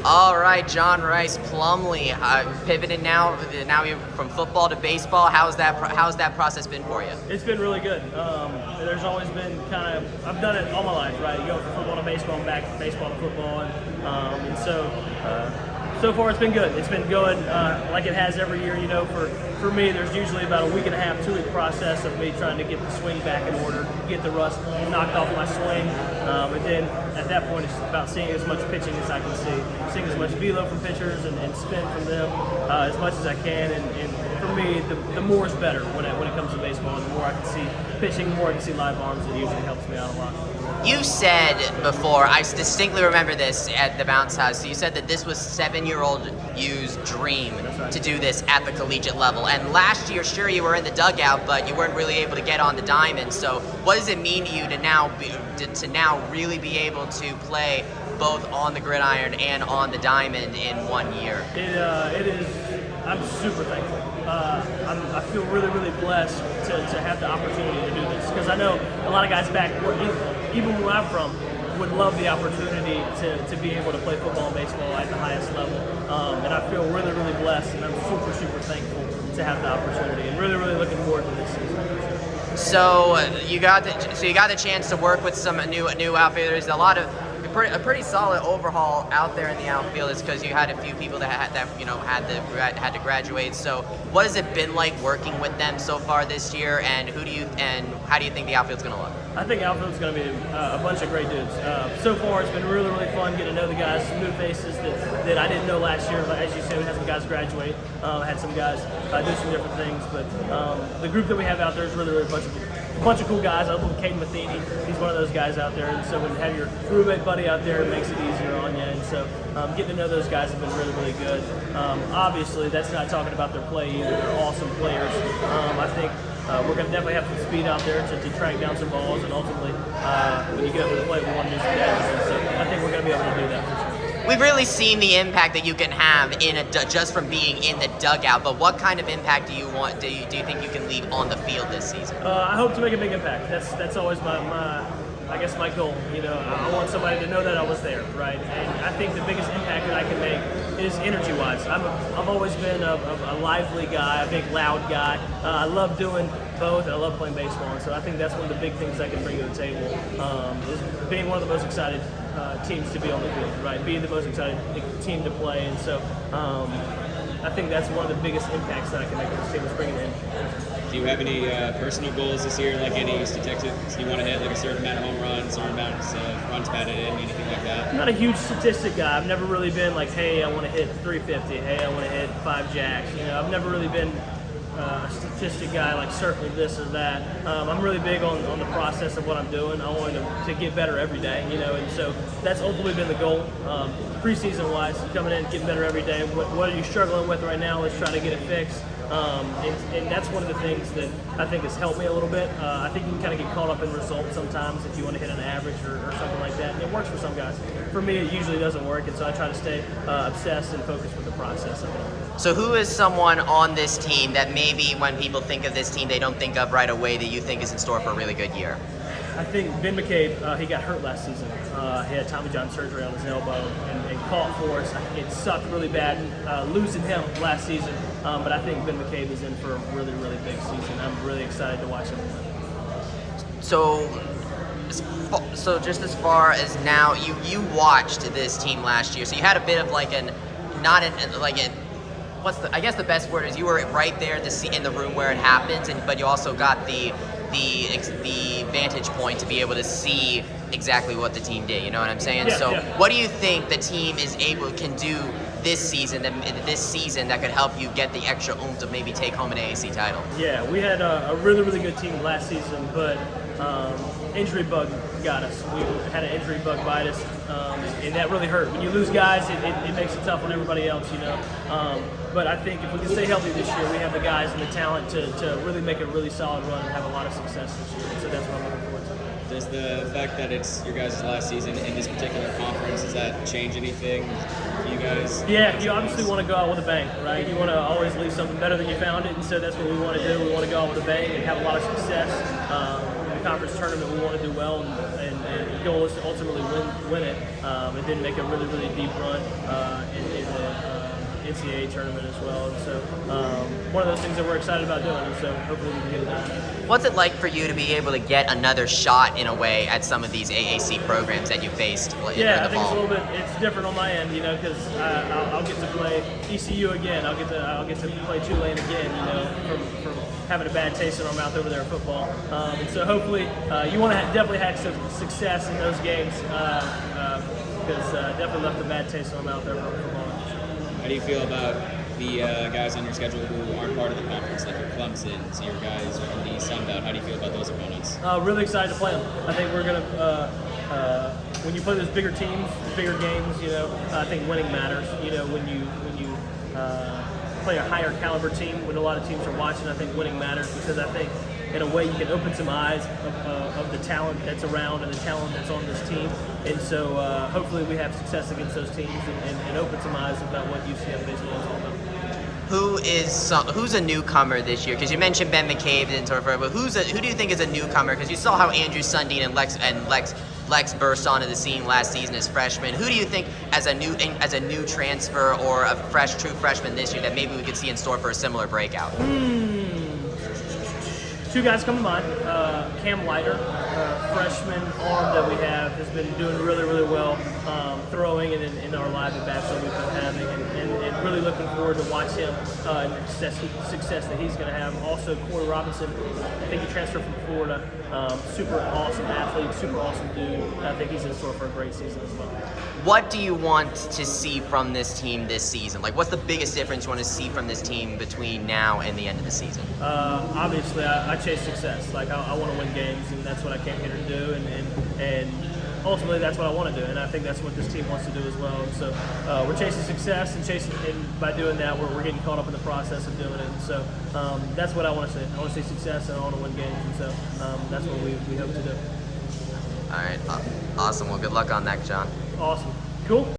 All right, John Rhys Plumlee, pivoted now you're from football to baseball. How's that process been for you? It's been really good. There's always been I've done it all my life, right? You go from football to baseball and back to baseball to football, and so far it's been good. It's been going like it has every year. For me, there's usually about a week and a half, 2-week process of me trying to get the swing back in order, get the rust knocked off my swing, and then at that point it's about seeing as much pitching as I can see, seeing as much velo from pitchers and spin from them as much as I can. And for me, the more is better when it comes to baseball. The more I can see pitching, the more I can see live arms. It usually helps me out a lot. You said before, I distinctly remember this at the bounce house, so you said that this was 7-year-old you's dream to do this at the collegiate level. And last year, sure, you were in the dugout, but you weren't really able to get on the diamond. So what does it mean to you to now really be able to play both on the gridiron and on the diamond in 1 year? It is. I'm super thankful. I feel really, really blessed to have the opportunity to do this, because I know a lot of guys back, even where I'm from, would love the opportunity to be able to play football and baseball at the highest level. And I feel really, really blessed, and I'm super, super thankful to have the opportunity, and really, really looking forward to this season. So you got the chance to work with some new outfielders. A pretty solid overhaul out there in the outfield is because you had a few people that had to graduate. So what has it been like working with them so far this year, and how do you think the outfield's going to look? I think outfield's going to be a bunch of great dudes. So far, it's been really, really fun getting to know the guys, some new faces that I didn't know last year. But as you said, we had some guys graduate, had some guys do some different things. But the group that we have out there is really, really a bunch of cool guys. I love Caden Matheny. He's one of those guys out there. And so when you have your roommate buddy out there, it makes it easier on you. And so getting to know those guys has been really, really good. Obviously, that's not talking about their play either. They're awesome players. I think we're going to definitely have some speed out there to track down some balls, and ultimately, when you get up to the plate, we want to do some damage. And so I think we're going to be able to do that for sure. We've really seen the impact that you can have just from being in the dugout, but what kind of impact do you think you can leave on the field this season? I hope to make a big impact. That's always my goal. I want somebody to know that I was there, right? And I think the biggest impact that I can make is energy-wise. I've always been a lively guy, a big, loud guy. I love doing both. I love playing baseball, and so I think that's one of the big things I can bring to the table, is being one of the most excited teams to be on the field, right? Being the most excited team to play, and so I think that's one of the biggest impacts that I can make on this team, is bringing in. Do you have any personal goals this year, like any statistics you want to hit, like a certain amount of home runs, a certain amount of runs batted in, anything like that? I'm not a huge statistic guy. I've never really been like, hey, I want to hit 350. Hey, I want to hit 5 jacks. I've never really been a statistic guy, like circle this or that. I'm really big on the process of what I'm doing. I want to get better every day, and so that's ultimately been the goal. Preseason-wise, coming in, getting better every day. What are you struggling with right now? Let's try to get it fixed. And that's one of the things that I think has helped me a little bit. I think you can kind of get caught up in results sometimes if you want to hit an average or something like that. And it works for some guys. For me, it usually doesn't work, and so I try to stay obsessed and focused with the process of it. So who is someone on this team that maybe when people think of this team, they don't think of right away that you think is in store for a really good year? I think Ben McCabe, he got hurt last season. He had Tommy John surgery on his elbow and caught for us. It sucked really bad losing him last season, but I think Ben McCabe is in for a really, really big season. I'm really excited to watch him. So just as far as now, you watched this team last year, so you had a bit of I guess the best word is you were right there to see in the room where it happens, but you also got the vantage point to be able to see exactly what the team did. You know what I'm saying? Yeah. What do you think the team can do this season that could help you get the extra oomph to maybe take home an AAC title? Yeah, we had a really, really good team last season, but injury bug got us. We had an injury bug bite us, and that really hurt. When you lose guys, it makes it tough on everybody else, But I think if we can stay healthy this year, we have the guys and the talent to really make a really solid run and have a lot of success this year. And so that's what I'm looking forward to. Does the fact that it's your guys' last season in this particular conference, does that change anything for you guys? Yeah, you obviously want to go out with a bang, right? You want to always leave something better than you found it, and so that's what we want to do. We want to go out with a bang and have a lot of success. conference tournament, we want to do well and the goal is to ultimately win it, and then make a really, really deep run in the NCAA tournament as well. And so one of those things that we're excited about doing, and so hopefully we can get it done. What's it like for you to be able to get another shot in a way at some of these AAC programs that you faced in the fall? Yeah, I think it's a little bit, it's different on my end, because I'll get to play ECU again. I'll get to play Tulane again, from having a bad taste in our mouth over there in football. And so hopefully you want to definitely have some success in those games, because definitely left a bad taste in our mouth over in football. How do you feel about the guys on your schedule who aren't part of the conference, like your Clemsons, your guys from the Sun Belt? How do you feel about those opponents? Really excited to play them. I think we're going to, when you play those bigger teams, bigger games, I think winning matters. When you play a higher caliber team, when a lot of teams are watching, I think winning matters, because I think in a way you can open some eyes of the talent that's around and the talent that's on this team. And so hopefully we have success against those teams and open some eyes about what UCF baseball is all about. Who's a newcomer this year? Because you mentioned Ben McCabe and sort of, but who do you think is a newcomer? Because you saw how Andrew Sundin and Lex burst onto the scene last season as freshmen. Who do you think as a new transfer or a true freshman this year that maybe we could see in store for a similar breakout? Two guys come to mind. Cam Leiter, freshman arm that we have, has been doing really, really well throwing and in our live at-bats that we've been having, and really looking forward to watch him and the success that he's going to have. Also, Corey Robinson, I think he transferred from Florida. Super awesome athlete, super awesome dude. I think he's in store for a great season as well. What do you want to see from this team this season? Like, what's the biggest difference you want to see from this team between now and the end of the season? Obviously, I chase success. Like, I want to win games, and that's what I came here to do, and ultimately that's what I want to do, and I think that's what this team wants to do as well. And so we're chasing success, and by doing that, we're getting caught up in the process of doing it. And so that's what I want to see. I want to see success, and I want to win games, and so that's what we hope to do. All right, awesome. Well, good luck on that, John. Awesome. Cool.